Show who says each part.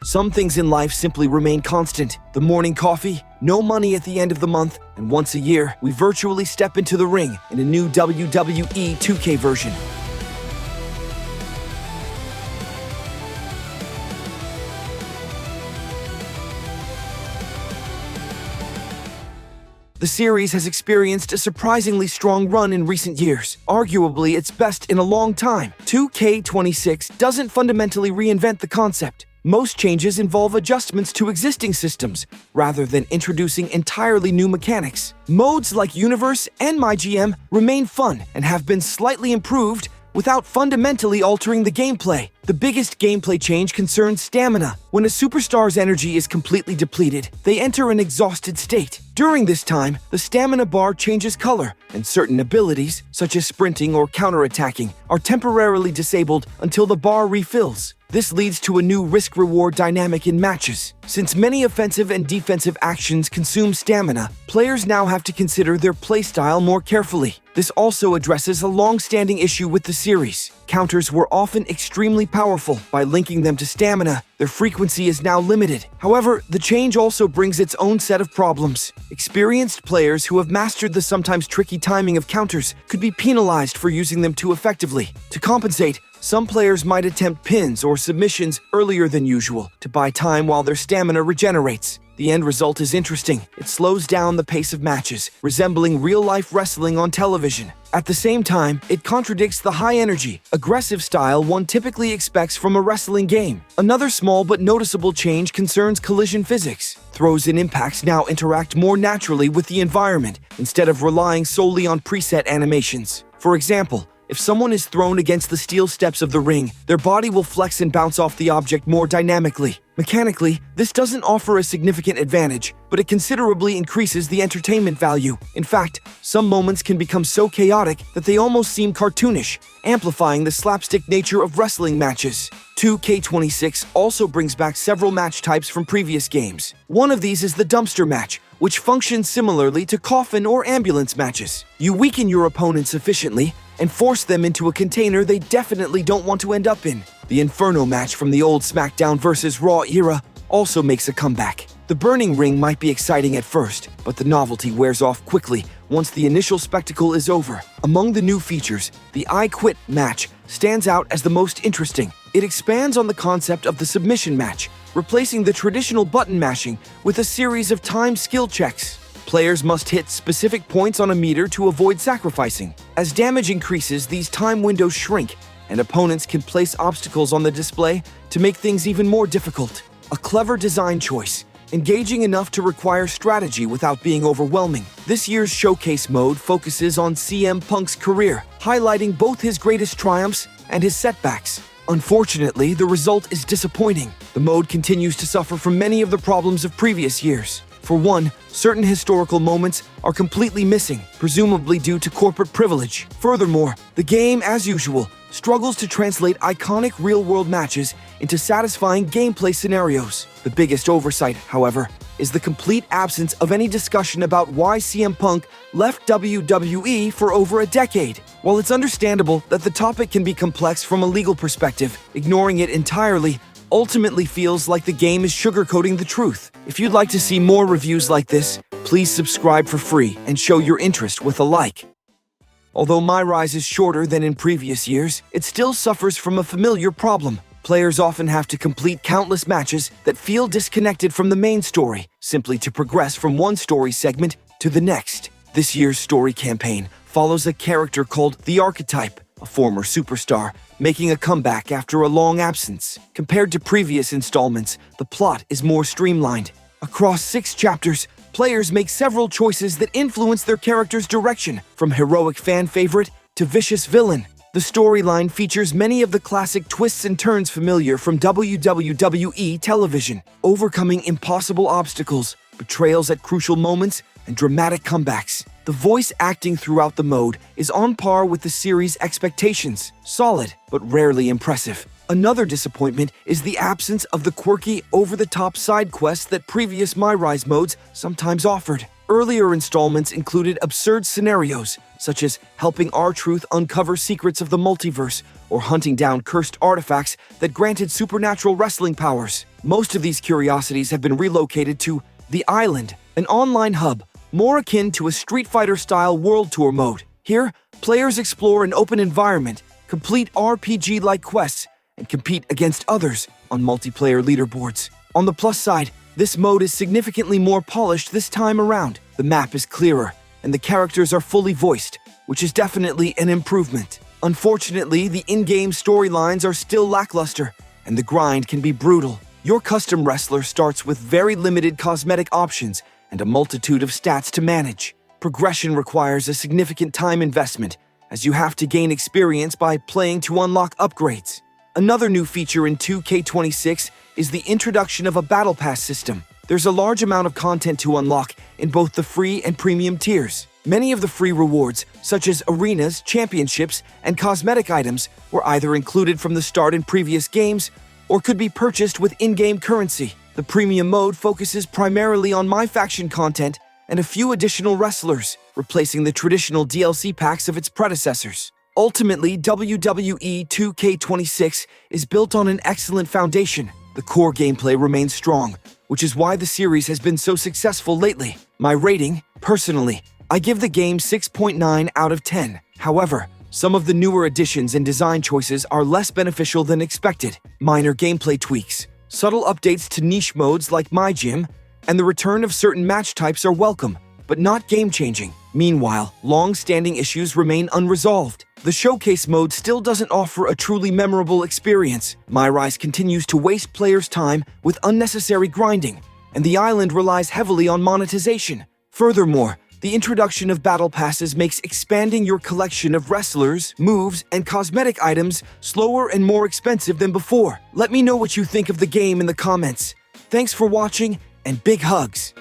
Speaker 1: Some things in life simply remain constant. The morning coffee, no money at the end of the month, and once a year, we virtually step into the ring in a new WWE 2K version. The series has experienced a surprisingly strong run in recent years, arguably its best in a long time. 2K26 doesn't fundamentally reinvent the concept. Most changes involve adjustments to existing systems, rather than introducing entirely new mechanics. Modes like Universe and MyGM remain fun and have been slightly improved without fundamentally altering the gameplay. The biggest gameplay change concerns stamina. When a superstar's energy is completely depleted, they enter an exhausted state. During this time, the stamina bar changes color, and certain abilities, such as sprinting or counterattacking, are temporarily disabled until the bar refills. This leads to a new risk-reward dynamic in matches. Since many offensive and defensive actions consume stamina, players now have to consider their playstyle more carefully. This also addresses a long-standing issue with the series. Counters were often extremely powerful. By linking them to stamina, their frequency is now limited. However, the change also brings its own set of problems. Experienced players who have mastered the sometimes tricky timing of counters could be penalized for using them too effectively. To compensate, some players might attempt pins or submissions earlier than usual to buy time while their stamina regenerates. The end result is interesting. It slows down the pace of matches, resembling real-life wrestling on television. At the same time, it contradicts the high-energy, aggressive style one typically expects from a wrestling game. Another small but noticeable change concerns collision physics. Throws and impacts now interact more naturally with the environment, instead of relying solely on preset animations. For example, if someone is thrown against the steel steps of the ring, their body will flex and bounce off the object more dynamically. Mechanically, this doesn't offer a significant advantage, but it considerably increases the entertainment value. In fact, some moments can become so chaotic that they almost seem cartoonish, amplifying the slapstick nature of wrestling matches. 2K26 also brings back several match types from previous games. One of these is the dumpster match, which functions similarly to coffin or ambulance matches. You weaken your opponent sufficiently and force them into a container they definitely don't want to end up in. The Inferno match from the old SmackDown vs. Raw era also makes a comeback. The burning ring might be exciting at first, but the novelty wears off quickly once the initial spectacle is over. Among the new features, the I Quit match stands out as the most interesting. It expands on the concept of the submission match, replacing the traditional button mashing with a series of timed skill checks. Players must hit specific points on a meter to avoid sacrificing. As damage increases, these time windows shrink, and opponents can place obstacles on the display to make things even more difficult. A clever design choice, engaging enough to require strategy without being overwhelming. This year's showcase mode focuses on CM Punk's career, highlighting both his greatest triumphs and his setbacks. Unfortunately, the result is disappointing. The mode continues to suffer from many of the problems of previous years. For one, certain historical moments are completely missing, presumably due to corporate privilege. Furthermore, the game, as usual, struggles to translate iconic real-world matches into satisfying gameplay scenarios. The biggest oversight, however, is the complete absence of any discussion about why CM Punk left WWE for over a decade. While it's understandable that the topic can be complex from a legal perspective, ignoring it entirely ultimately feels like the game is sugarcoating the truth. If you'd like to see more reviews like this, please subscribe for free and show your interest with a like. Although MyRise is shorter than in previous years, it still suffers from a familiar problem. Players often have to complete countless matches that feel disconnected from the main story, simply to progress from one story segment to the next. This year's story campaign follows a character called the Archetype, a former superstar, making a comeback after a long absence. Compared to previous installments, the plot is more streamlined. Across 6 chapters, players make several choices that influence their character's direction, from heroic fan favorite to vicious villain. The storyline features many of the classic twists and turns familiar from WWE television, overcoming impossible obstacles, betrayals at crucial moments, and dramatic comebacks. The voice acting throughout the mode is on par with the series' expectations, solid but rarely impressive. Another disappointment is the absence of the quirky, over-the-top side quests that previous MyRise modes sometimes offered. Earlier installments included absurd scenarios, such as helping R-Truth uncover secrets of the multiverse or hunting down cursed artifacts that granted supernatural wrestling powers. Most of these curiosities have been relocated to The Island, an online hub more akin to a Street Fighter-style World Tour mode. Here, players explore an open environment, complete RPG-like quests, and compete against others on multiplayer leaderboards. On the plus side, this mode is significantly more polished this time around. The map is clearer, and the characters are fully voiced, which is definitely an improvement. Unfortunately, the in-game storylines are still lackluster, and the grind can be brutal. Your custom wrestler starts with very limited cosmetic options and a multitude of stats to manage. Progression requires a significant time investment, as you have to gain experience by playing to unlock upgrades. Another new feature in 2K26 is the introduction of a Battle Pass system. There's a large amount of content to unlock in both the free and premium tiers. Many of the free rewards, such as arenas, championships, and cosmetic items, were either included from the start in previous games or could be purchased with in-game currency. The premium mode focuses primarily on My Faction content and a few additional wrestlers, replacing the traditional DLC packs of its predecessors. Ultimately, WWE 2K26 is built on an excellent foundation. The core gameplay remains strong, which is why the series has been so successful lately. My rating, personally, I give the game 6.9 out of 10. However, some of the newer additions and design choices are less beneficial than expected. Minor gameplay tweaks, subtle updates to niche modes like MyGM, and the return of certain match types are welcome, but not game-changing. Meanwhile, long-standing issues remain unresolved. The showcase mode still doesn't offer a truly memorable experience. MyRise continues to waste players' time with unnecessary grinding, and the island relies heavily on monetization. Furthermore, the introduction of battle passes makes expanding your collection of wrestlers, moves, and cosmetic items slower and more expensive than before. Let me know what you think of the game in the comments. Thanks for watching, and big hugs!